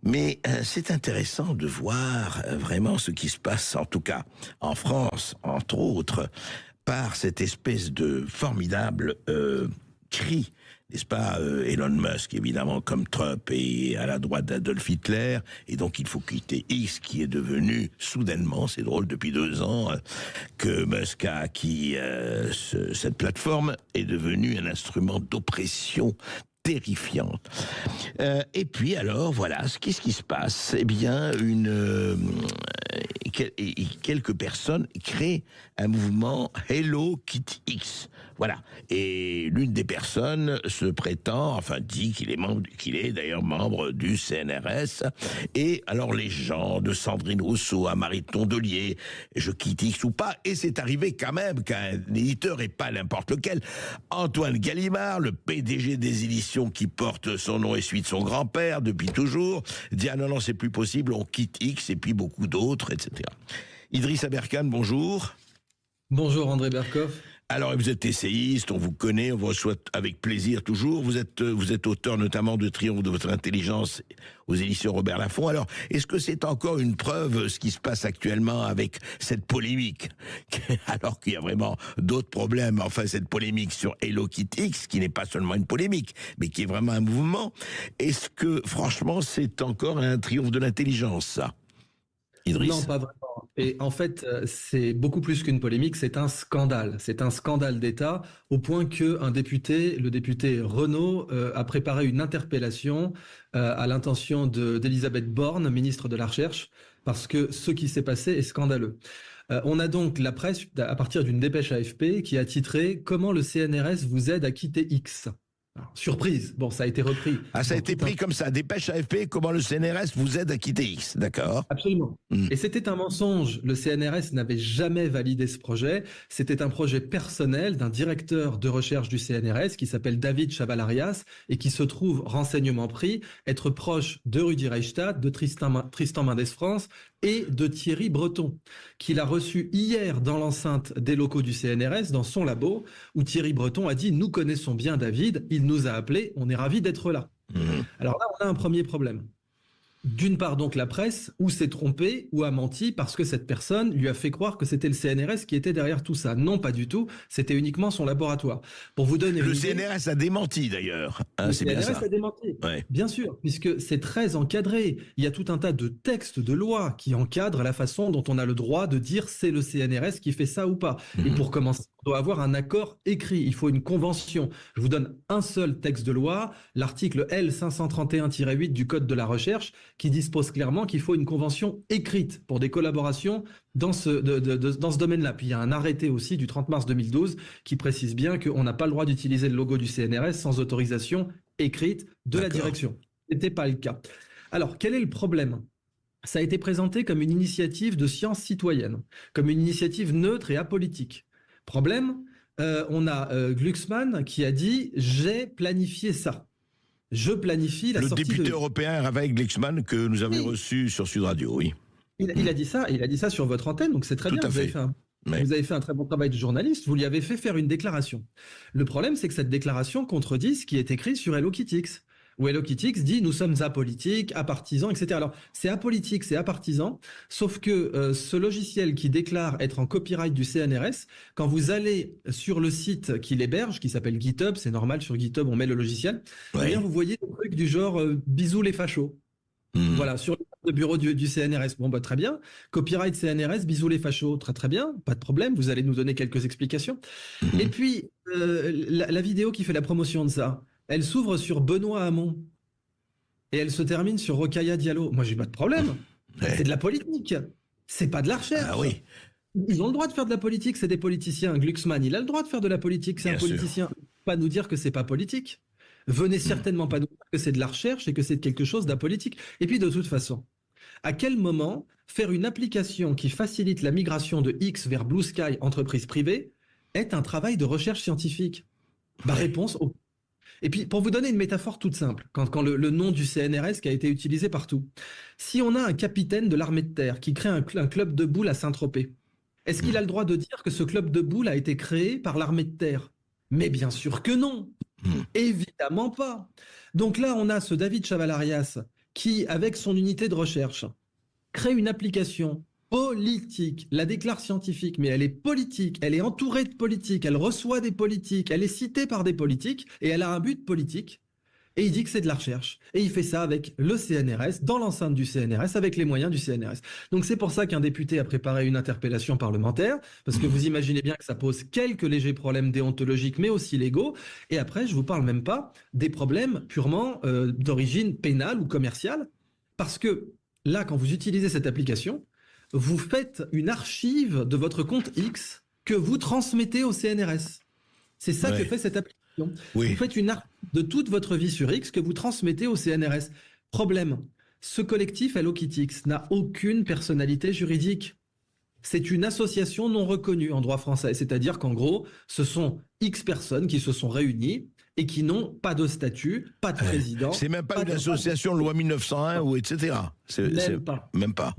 Mais c'est intéressant de voir vraiment ce qui se passe, en tout cas en France, entre autres, par cette espèce de formidable cri, n'est-ce pas, Elon Musk, évidemment, comme Trump est à la droite d'Adolf Hitler, et donc il faut quitter X, qui est devenu, soudainement, c'est drôle, depuis 2 ans, que Musk a acquis cette plateforme, est devenu un instrument d'oppression terrifiante. Et puis alors, voilà, qu'est-ce qui se passe? Eh bien, quelques personnes créent un mouvement Hello Kitty X. Voilà. Et l'une des personnes se prétend, enfin dit qu'il est d'ailleurs membre du CNRS. Et alors les gens de Sandrine Rousseau à Marie Tondelier, je quitte X ou pas, et c'est arrivé quand même qu'un éditeur, et pas n'importe lequel, Antoine Gallimard, le PDG des éditions qui porte son nom et suit de son grand-père depuis toujours, dit ah non, c'est plus possible, on quitte X, et puis beaucoup d'autres, etc. Idriss Aberkane, bonjour. Bonjour André Berkoff. Alors, vous êtes essayiste, on vous connaît, on vous reçoit avec plaisir toujours. Vous êtes auteur notamment de Triomphe de votre intelligence aux éditions Robert Laffont. Alors, est-ce que c'est encore une preuve ce qui se passe actuellement avec cette polémique, alors qu'il y a vraiment d'autres problèmes, enfin cette polémique sur Hello Kitty X, qui n'est pas seulement une polémique, mais qui est vraiment un mouvement. Est-ce que, franchement, c'est encore un triomphe de l'intelligence, ça, Idriss? Non, pas vraiment. Et en fait, c'est beaucoup plus qu'une polémique, c'est un scandale. C'est un scandale d'État au point que le député Renaud, a préparé une interpellation à l'intention d'Elisabeth Borne, ministre de la Recherche, parce que ce qui s'est passé est scandaleux. On a donc la presse, à partir d'une dépêche AFP, qui a titré « Comment le CNRS vous aide à quitter X ». Alors, surprise, bon, ça a été repris. Ah, ça a été pris comme ça, dépêche AFP, comment le CNRS vous aide à quitter X, d'accord? Absolument. Et c'était un mensonge. Le CNRS n'avait jamais validé ce projet. C'était un projet personnel d'un directeur de recherche du CNRS qui s'appelle David Chavalarias et qui se trouve, renseignement pris, être proche de Rudi Reichstadt, de Tristan Mendès France et de Thierry Breton, qu'il a reçu hier dans l'enceinte des locaux du CNRS, dans son labo, où Thierry Breton a dit « Nous connaissons bien David, il nous a appelés, on est ravis d'être là ». Alors là, on a un premier problème. D'une part, donc, la presse, ou s'est trompée, ou a menti, parce que cette personne lui a fait croire que c'était le CNRS qui était derrière tout ça. Non, pas du tout. C'était uniquement son laboratoire. Pour vous donner le CNRS a démenti, d'ailleurs. Le CNRS a démenti. Ouais. Bien sûr, puisque c'est très encadré. Il y a tout un tas de textes de loi qui encadrent la façon dont on a le droit de dire c'est le CNRS qui fait ça ou pas. Et pour commencer, on doit avoir un accord écrit. Il faut une convention. Je vous donne un seul texte de loi, l'article L531-8 du Code de la recherche, qui dispose clairement qu'il faut une convention écrite pour des collaborations dans ce domaine-là. Puis il y a un arrêté aussi du 30 mars 2012 qui précise bien qu'on n'a pas le droit d'utiliser le logo du CNRS sans autorisation écrite de la direction. Ce n'était pas le cas. Alors, quel est le problème ? Ça a été présenté comme une initiative de science citoyenne, comme une initiative neutre et apolitique. Problème, on a Glucksmann qui a dit « j'ai planifié ça ». Je planifie la sortie de... Le député européen Raphaël Glucksmann que nous avons reçu sur Sud Radio, oui. Il a dit ça sur votre antenne, donc c'est très bien. Vous avez fait un très bon travail de journaliste, vous lui avez fait faire une déclaration. Le problème, c'est que cette déclaration contredit ce qui est écrit sur Hello Kitty X, où Hello Kitty X dit « nous sommes apolitiques, apartisans, etc. » Alors, c'est apolitique, c'est apartisan, sauf que ce logiciel qui déclare être en copyright du CNRS, quand vous allez sur le site qui l'héberge, qui s'appelle GitHub, c'est normal, sur GitHub, on met le logiciel, eh bien, vous voyez des trucs du genre « bisous les fachos ». Voilà, sur le bureau du CNRS. Bon, bah, très bien. Copyright CNRS, bisous les fachos. Très, très bien. Pas de problème. Vous allez nous donner quelques explications. Et puis, la vidéo qui fait la promotion de ça, elle s'ouvre sur Benoît Hamon. Et elle se termine sur Rokhaya Diallo. Moi, j'ai pas de problème. C'est de la politique. C'est pas de la recherche. Ah oui. Ils ont le droit de faire de la politique. C'est des politiciens. Glucksmann, il a le droit de faire de la politique. C'est un politicien. Pas nous dire que c'est pas politique. Venez certainement pas nous dire que c'est de la recherche et que c'est quelque chose d'apolitique. Et puis, de toute façon, à quel moment faire une application qui facilite la migration de X vers Blue Sky, entreprise privée, est un travail de recherche scientifique? Réponse au... Et puis, pour vous donner une métaphore toute simple, quand le nom du CNRS qui a été utilisé partout, si on a un capitaine de l'armée de terre qui crée un club de boules à Saint-Tropez, est-ce qu'il a le droit de dire que ce club de boules a été créé par l'armée de terre? Mais bien sûr que non. Évidemment pas. Donc là, on a ce David Chavalarias qui, avec son unité de recherche, crée une application politique, la déclare scientifique, mais elle est politique, elle est entourée de politiques, elle reçoit des politiques, elle est citée par des politiques, et elle a un but politique, et il dit que c'est de la recherche. Et il fait ça avec le CNRS, dans l'enceinte du CNRS, avec les moyens du CNRS. Donc c'est pour ça qu'un député a préparé une interpellation parlementaire, parce que vous imaginez bien que ça pose quelques légers problèmes déontologiques, mais aussi légaux. Et après, je vous parle même pas des problèmes purement d'origine pénale ou commerciale, parce que là, quand vous utilisez cette application, vous faites une archive de votre compte X que vous transmettez au CNRS. C'est ça que fait cette application. Vous faites une archive de toute votre vie sur X que vous transmettez au CNRS. Problème, ce collectif Hello Kitty X n'a aucune personnalité juridique. C'est une association non reconnue en droit français. C'est-à-dire qu'en gros, ce sont X personnes qui se sont réunies et qui n'ont pas de statut, pas de président. C'est même pas une association loi 1901 ou etc. Même pas.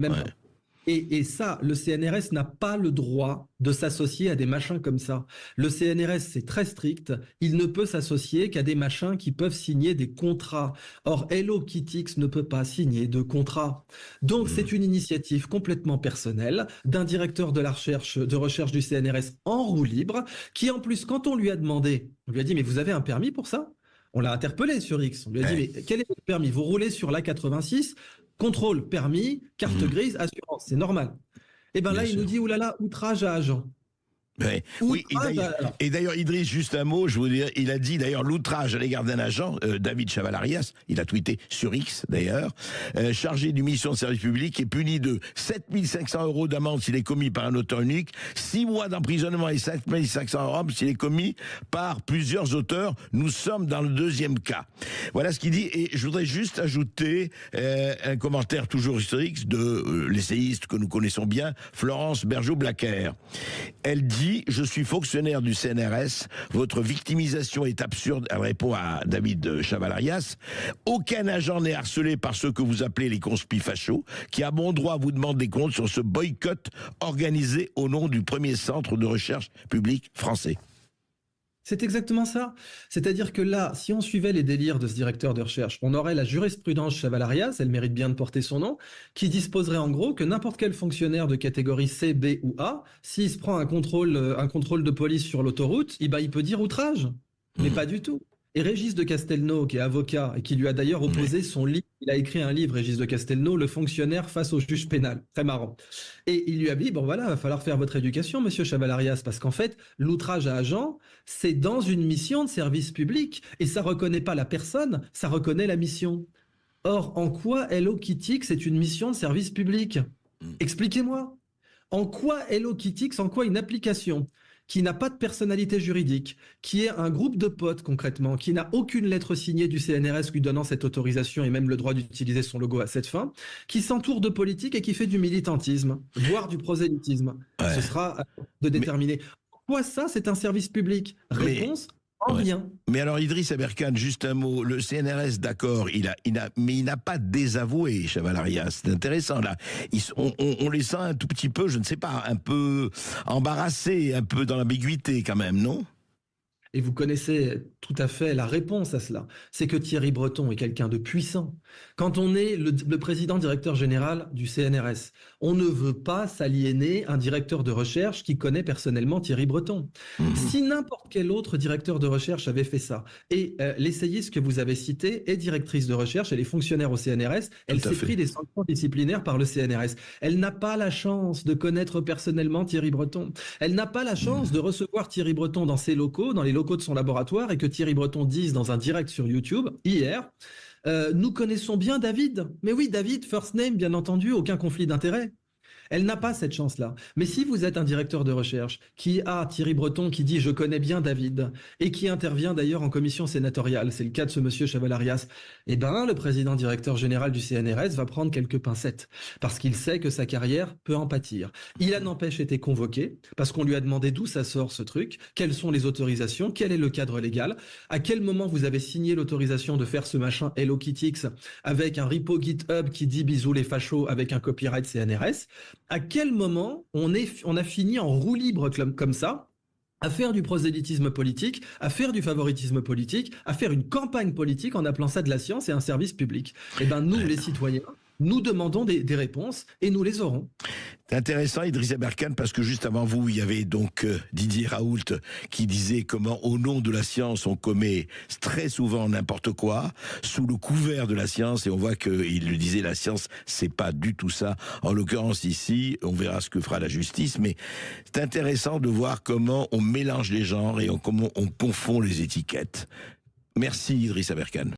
Et ça, le CNRS n'a pas le droit de s'associer à des machins comme ça. Le CNRS, c'est très strict. Il ne peut s'associer qu'à des machins qui peuvent signer des contrats. Or, Hello Kitty X ne peut pas signer de contrat. Donc, c'est une initiative complètement personnelle d'un directeur de la recherche du CNRS en roue libre, qui en plus, quand on lui a demandé, on lui a dit, mais vous avez un permis pour ça ? On l'a interpellé sur X. On lui a dit, mais quel est votre permis ? Vous roulez sur l'A86 ? Contrôle, permis, carte grise, assurance, c'est normal. Et bien là, il nous dit, oulala, outrage à agent. Oui, et d'ailleurs, Idriss, juste un mot, je vous dire, il a dit d'ailleurs l'outrage à l'égard d'un agent, David Chavalarias, il a tweeté sur X d'ailleurs, chargé d'une mission de service public est puni de 7 500 € d'amende s'il est commis par un auteur unique, 6 mois d'emprisonnement et 5 500 € s'il est commis par plusieurs auteurs. Nous sommes dans le deuxième cas. Voilà ce qu'il dit, et je voudrais juste ajouter un commentaire toujours historique de l'essayiste que nous connaissons bien, Florence Bergeau-Blacker. Elle dit: je suis fonctionnaire du CNRS, votre victimisation est absurde. Elle répond à David Chavalarias: aucun agent n'est harcelé par ceux que vous appelez les conspis fachos, qui à bon droit vous demandent des comptes sur ce boycott organisé au nom du premier centre de recherche public français. C'est exactement ça. C'est-à-dire que là, si on suivait les délires de ce directeur de recherche, on aurait la jurisprudence Chavalarias, elle mérite bien de porter son nom, qui disposerait en gros que n'importe quel fonctionnaire de catégorie C, B ou A, s'il se prend un contrôle de police sur l'autoroute, il peut dire outrage. Mais pas du tout. Et Régis de Castelnau, qui est avocat et qui lui a d'ailleurs opposé son livre, il a écrit un livre, Régis de Castelnau, Le fonctionnaire face au juge pénal. Très marrant. Et il lui a dit, bon voilà, il va falloir faire votre éducation, monsieur Chavalarias, parce qu'en fait, l'outrage à agent, c'est dans une mission de service public, et ça reconnaît pas la personne, ça reconnaît la mission. Or, en quoi Hello Kitty X est une mission de service public ? Expliquez-moi. En quoi Hello Kitty X, en quoi une application qui n'a pas de personnalité juridique, qui est un groupe de potes concrètement, qui n'a aucune lettre signée du CNRS lui donnant cette autorisation et même le droit d'utiliser son logo à cette fin, qui s'entoure de politique et qui fait du militantisme, voire du prosélytisme. Ce sera de déterminer. Pourquoi ça, c'est un service public ? Réponse, en rien. Mais alors, Idriss Aberkane, juste un mot. Le CNRS, d'accord, mais il n'a pas désavoué Chavalarias. C'est intéressant, là. On les sent un tout petit peu, je ne sais pas, un peu embarrassés, un peu dans l'ambiguïté quand même, non ? Et vous connaissez tout à fait la réponse à cela. C'est que Thierry Breton est quelqu'un de puissant. Quand on est le président directeur général du CNRS, on ne veut pas s'aliéner un directeur de recherche qui connaît personnellement Thierry Breton. Si n'importe quel autre directeur de recherche avait fait ça, et l'essayiste que vous avez cité est directrice de recherche, elle est fonctionnaire au CNRS, elle s'est pris des sanctions disciplinaires par le CNRS. Elle n'a pas la chance de connaître personnellement Thierry Breton. Elle n'a pas la chance de recevoir Thierry Breton dans ses locaux, dans les locaux de son laboratoire, et que Thierry Breton dise dans un direct sur YouTube, hier, nous connaissons bien David. Mais oui, David, first name, bien entendu, aucun conflit d'intérêt. Elle n'a pas cette chance-là. Mais si vous êtes un directeur de recherche qui a Thierry Breton qui dit « je connais bien David » et qui intervient d'ailleurs en commission sénatoriale, c'est le cas de ce monsieur Chavalarias, eh ben le président directeur général du CNRS va prendre quelques pincettes parce qu'il sait que sa carrière peut en pâtir. Il a n'empêche été convoqué parce qu'on lui a demandé d'où ça sort ce truc, quelles sont les autorisations, quel est le cadre légal, à quel moment vous avez signé l'autorisation de faire ce machin Hello Kitty X avec un repo GitHub qui dit « bisous les fachos » avec un copyright CNRS. À quel moment on a fini en roue libre comme ça à faire du prosélytisme politique, à faire du favoritisme politique, à faire une campagne politique en appelant ça de la science et un service public. Eh bien, nous, les citoyens, nous demandons des réponses et nous les aurons. C'est intéressant, Idriss Aberkane, parce que juste avant vous, il y avait donc Didier Raoult qui disait comment, au nom de la science, on commet très souvent n'importe quoi, sous le couvert de la science, et on voit qu'il le disait, la science, c'est pas du tout ça. En l'occurrence ici, on verra ce que fera la justice, mais c'est intéressant de voir comment on mélange les genres et comment on confond les étiquettes. Merci Idriss Aberkane.